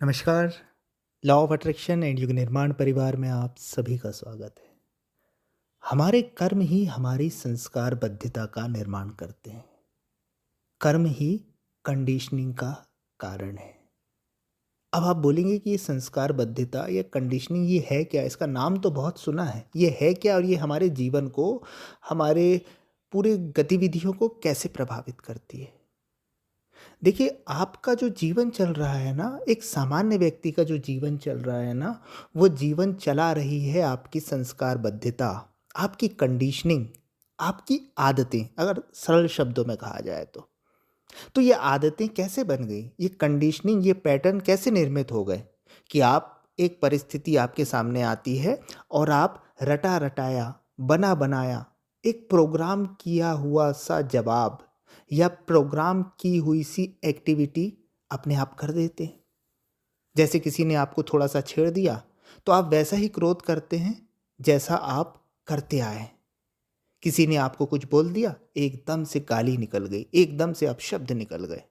नमस्कार। Law of attraction and युग निर्माण परिवार में आप सभी का स्वागत है। हमारे कर्म ही हमारी संस्कार बद्धिता का निर्माण करते हैं। कर्म ही कंडीशनिंग का कारण है। अब आप बोलेंगे कि ये संस्कार बद्धिता या कंडीशनिंग ये है क्या? इसका नाम तो बहुत सुना है। ये है क्या और ये हमारे जीवन को, हमारे पूरे गतिविधियों को कैसे प्रभावित करती है? देखिए, आपका जो जीवन चल रहा है ना, एक सामान्य व्यक्ति का जो जीवन चल रहा है ना, वो जीवन चला रही है आपकी संस्कारबद्धता, आपकी कंडीशनिंग, आपकी आदतें, अगर सरल शब्दों में कहा जाए तो। तो ये आदतें कैसे बन गई? ये कंडीशनिंग, ये पैटर्न कैसे निर्मित हो गए कि आप एक परिस्थिति आपके सामने आती है और आप रटा-रटाया, बना-बनाया, एक प्रोग्राम किया हुआ सा जवाब या प्रोग्राम की हुई सी एक्टिविटी अपने आप कर देते हैं। जैसे किसी ने आपको थोड़ा-सा छेड़ दिया, तो आप वैसा ही क्रोध करते हैं, जैसा आप करते आए हैं। किसी ने आपको कुछ बोल दिया, एकदम से गाली निकल गई, एकदम से अपशब्द निकल गए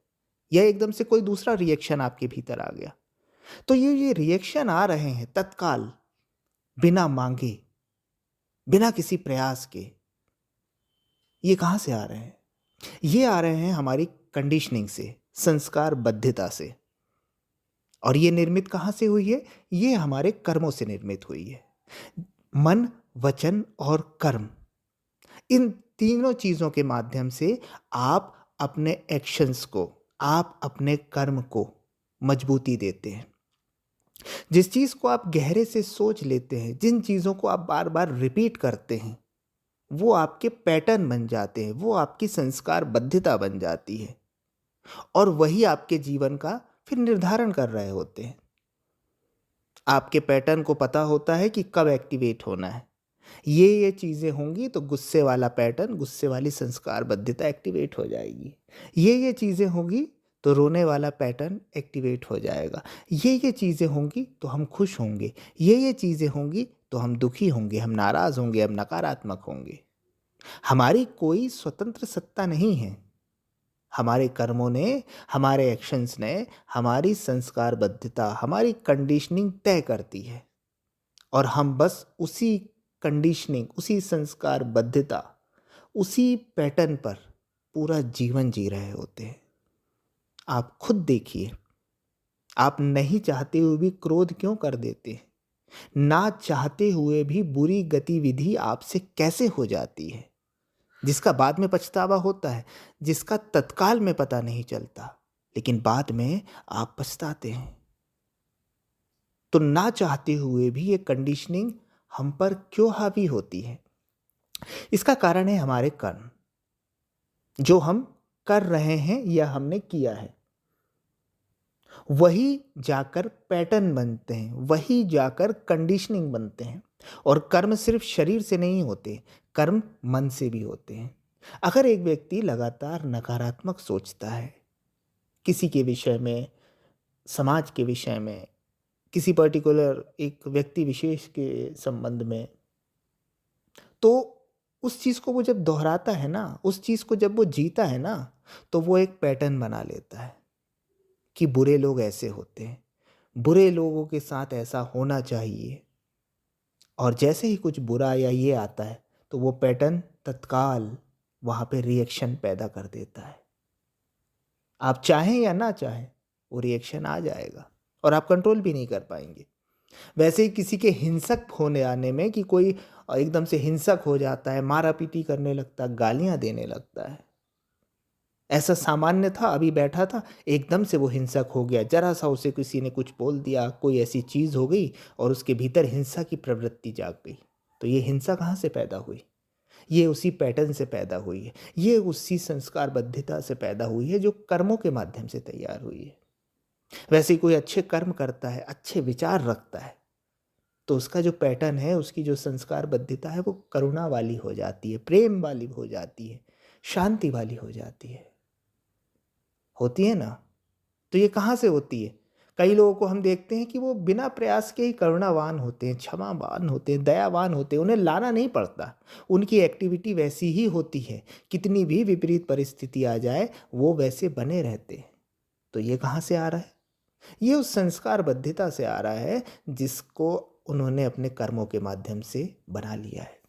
या एकदम से कोई दूसरा रिएक्शन आपके भीतर आ गया। तो ये रिएक्शन आ रहे हैं तत्काल, बिना माँगे, बिना किसी प्रयास के, ये कहाँ से आ रहे हैं? ये आ रहे हैं हमारी कंडीशनिंग से, संस्कारबद्धता से। और ये निर्मित कहाँ से हुई है? ये हमारे कर्मों से निर्मित हुई है। मन, वचन और कर्म, इन तीनों चीज़ों के माध्यम से आप अपने एक्शंस को, आप अपने कर्म को मजबूती देते हैं। जिस चीज़ को आप गहरे से सोच लेते हैं, जिन चीज़ों को आप बार-बार रिपीट करते हैं, वो आपके पैटर्न बन जाते हैं, वो आपकी संस्कारबद्धता बन जाती है और वही आपके जीवन का फिर निर्धारण कर रहे होते हैं। आपके पैटर्न को पता होता है कि कब एक्टिवेट होना है। ये चीज़ें होंगी तो गुस्से वाला पैटर्न, गुस्से वाली संस्कारबद्धता एक्टिवेट हो जाएगी। ये चीज़ें होंगी तो रोने वाला पैटर्न एक्टिवेट हो जाएगा। ये चीज़ें होंगी तो हम खुश होंगे। ये चीज़ें होंगी तो हम दुखी होंगे, हम नाराज़ होंगे, हम नकारात्मक होंगे। हमारी कोई स्वतंत्र सत्ता नहीं है। हमारे कर्मों ने, हमारे एक्शंस ने हमारी संस्कारबद्धता, हमारी कंडीशनिंग तय करती है और हम बस उसी कंडीशनिंग, उसी संस्कारबद्धता, उसी पैटर्न पर पूरा जीवन जी रहे होते हैं। आप खुद देखिए, आप नहीं चाहते हुए भी क्रोध क्यों कर देते हैं? ना चाहते हुए भी बुरी गतिविधि आपसे कैसे हो जाती है? जिसका बाद में पछतावा होता है, जिसका तत्काल में पता नहीं चलता, लेकिन बाद में आप पछताते हैं। तो ना चाहते हुए भी ये कंडीशनिंग हम पर क्यों हावी होती है? इसका कारण है हमारे कर्म, जो हम कर रहे हैं या हमने किया है। वही जाकर पैटर्न बनते हैं, वही जाकर कंडीशनिंग बनते हैं। और कर्म सिर्फ शरीर से नहीं होते, कर्म मन से भी होते हैं। अगर एक व्यक्ति लगातार नकारात्मक सोचता है, किसी के विषय में, समाज के विषय में, किसी पर्टिकुलर एक व्यक्ति विशेष के संबंध में, तो उस चीज़ को वो जब दोहराता है ना, उस चीज़ को जब वो जीता है ना, तो वो एक पैटर्न बना लेता है कि बुरे लोग ऐसे होते हैं, बुरे लोगों के साथ ऐसा होना चाहिए। और जैसे ही कुछ बुरा या ये आता है, तो वो पैटर्न तत्काल वहाँ पे रिएक्शन पैदा कर देता है। आप चाहें या ना चाहें, वो रिएक्शन आ जाएगा और आप कंट्रोल भी नहीं कर पाएँगे। वैसे ही किसी के हिंसक होने आने में कि कोई एकदम से हिंसक हो जाता है, मारा-पीटी करने लगता है, गालियाँ देने लगता है। ऐसा सामान्य था, अभी बैठा था, एकदम से वो हिंसक हो गया, ज़रा-सा उसे किसी ने कुछ बोल दिया, कोई ऐसी चीज़ हो गई और उसके भीतर हिंसा की प्रवृत्ति जाग गई। तो ये हिंसा कहाँ से पैदा हुई? ये उसी पैटर्न से पैदा हुई है, ये उसी संस्कारबद्धता से पैदा हुई है जो कर्मों के माध्यम से तैयार हुई है। वैसे ही कोई अच्छे कर्म करता है, अच्छे विचार रखता है, तो उसका जो पैटर्न है, उसकी जो संस्कारबद्धता है, वो करुणा वाली हो जाती है, प्रेम वाली हो जाती है, शांति वाली हो जाती है। होती है ना? तो ये कहाँ से होती है? कई लोगों को हम देखते हैं कि वो बिना प्रयास के ही करुणावान होते हैं, क्षमावान होते हैं, दयावान होते हैं, उन्हें लाना नहीं पड़ता। उनकी एक्टिविटी वैसी ही होती है, कितनी भी विपरीत परिस्थिति आ जाए, वो वैसे बने रहते हैं। तो ये कहाँ से आ रहा है? ये उस संस्कार बद्धिता से आ रहा है जिसको उन्होंने अपने कर्मों के माध्यम से बना लिया है।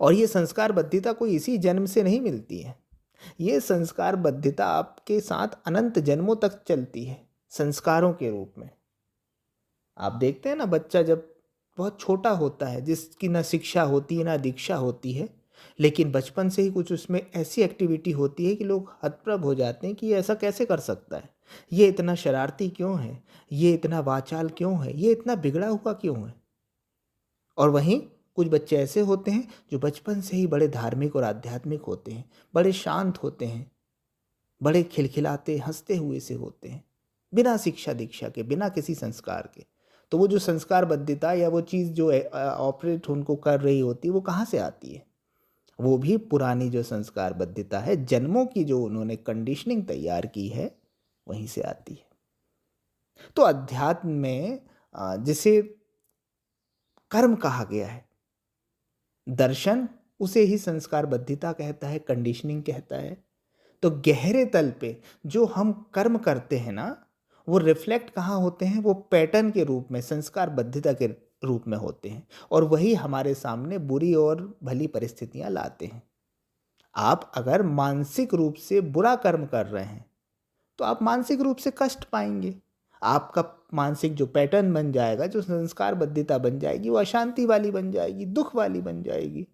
और ये संस्कार बद्धिता कोई इसी जन्म से नहीं मिलती है। ये संस्कार बद्धिता आपके साथ अनंत जन्मों तक चलती है, संस्कारों के रूप में। आप देखते हैं ना, बच्चा जब बहुत छोटा होता है, जिसकी ना शिक्षा होती है ना दीक्षा होती है, लेकिन बचपन से ही कुछ उसमें ऐसी एक्टिविटी होती है कि लोग हतप्रभ हो जाते हैं कि ये ऐसा कैसे कर सकता है, ये इतना शरारती क्यों है, ये इतना वाचाल क्यों है, ये इतना बिगड़ा हुआ क्यों है। और वहीं कुछ बच्चे ऐसे होते हैं जो बचपन से ही बड़े धार्मिक और आध्यात्मिक होते हैं, बड़े शांत होते हैं, बड़े खिलखिलाते हंसते हुए से होते हैं, बिना शिक्षा दीक्षा के, बिना किसी संस्कार के। तो वो जो संस्कार बद्धिता या वो चीज़ जो ऑपरेट उनको कर रही होती है, वो कहाँ से आती है? वो भी पुरानी जो संस्कार बद्धिता है, जन्मों की जो उन्होंने कंडीशनिंग तैयार की है, वहीं से आती है। तो अध्यात्म में जिसे कर्म कहा गया है, दर्शन उसे ही संस्कार बद्धिता कहता है, कंडीशनिंग कहता है। तो गहरे तल पे जो हम कर्म करते हैं ना, वो रिफ्लेक्ट कहाँ होते हैं? वो पैटर्न के रूप में, संस्कार बद्धिता के रूप में होते हैं, और वही हमारे सामने बुरी और भली परिस्थितियां लाते हैं। आप अगर मानसिक रूप से बुरा कर्म कर रहे हैं तो आप मानसिक रूप से कष्ट पाएंगे। आपका मानसिक जो पैटर्न बन जाएगा, जो संस्कार बद्धिता बन जाएगी, वो अशांति वाली बन जाएगी, दुख वाली बन जाएगी,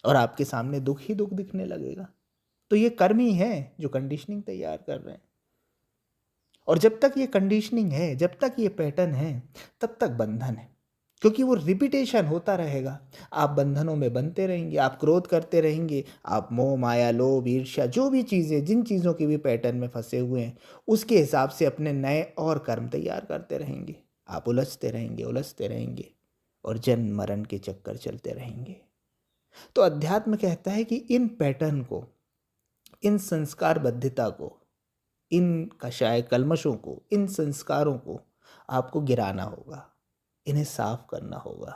और आपके सामने दुख ही दुख दिखने लगेगा। तो ये कर्म ही है जो कंडीशनिंग तैयार कर रहे हैं। और जब तक ये कंडीशनिंग है, जब तक ये पैटर्न है, तब तक बंधन है, क्योंकि वो रिपीटेशन होता रहेगा। आप बंधनों में बनते रहेंगे, आप क्रोध करते रहेंगे, आप मोह माया लोभ ईर्ष्या, जो भी चीज़ें, जिन चीज़ों के भी पैटर्न में फंसे हुए हैं, उसके हिसाब से अपने नए और कर्म तैयार करते रहेंगे। आप उलझते रहेंगे, उलझते रहेंगे, और जन्म मरण के चक्कर चलते रहेंगे। तो अध्यात्म कहता है कि इन पैटर्न को, इन संस्कार बद्धिता को, इन कषाय कल्मशों को, इन संस्कारों को आपको गिराना होगा, इन्हें साफ करना होगा।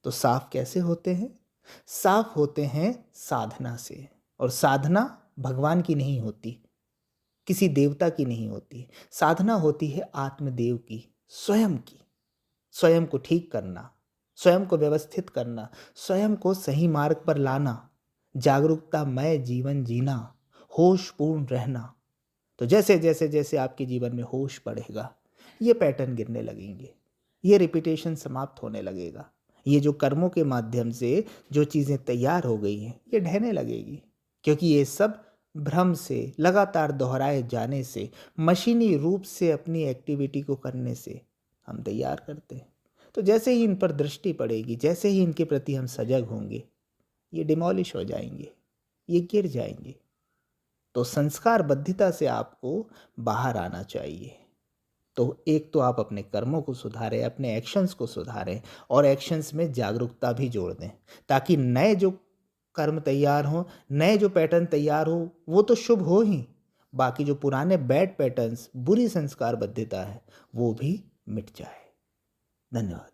तो साफ कैसे होते हैं? साफ होते हैं साधना से। और साधना भगवान की नहीं होती, किसी देवता की नहीं होती। साधना होती है आत्मदेव की, स्वयं की। स्वयं को ठीक करना, स्वयं को व्यवस्थित करना, स्वयं को सही मार्ग पर लाना, जागरूकतामय जीवन जीना, होशपूर्ण रहना। तो जैसे जैसे जैसे आपके जीवन में होश बढ़ेगा, ये पैटर्न गिरने लगेंगे, ये रिपीटेशन समाप्त होने लगेगा, ये जो कर्मों के माध्यम से जो चीज़ें तैयार हो गई हैं, ये ढहने लगेगी। क्योंकि ये सब भ्रम से, लगातार दोहराए जाने से, मशीनी रूप से अपनी एक्टिविटी को करने से हम तैयार करते हैं। तो जैसे ही इन पर दृष्टि पड़ेगी, जैसे ही इनके प्रति हम सजग होंगे, ये डिमोलिश हो जाएंगे, ये गिर जाएंगे। तो संस्कार बद्धिता से आपको बाहर आना चाहिए। तो एक तो आप अपने कर्मों को सुधारें, अपने एक्शंस को सुधारें, और एक्शंस में जागरूकता भी जोड़ दें, ताकि नए जो कर्म तैयार हों, नए जो पैटर्न तैयार हो, वो तो शुभ हो ही, बाकी जो पुराने बैड पैटर्न्स, बुरी संस्कार बद्धिता है, वो भी मिट जाए। धन्यवाद।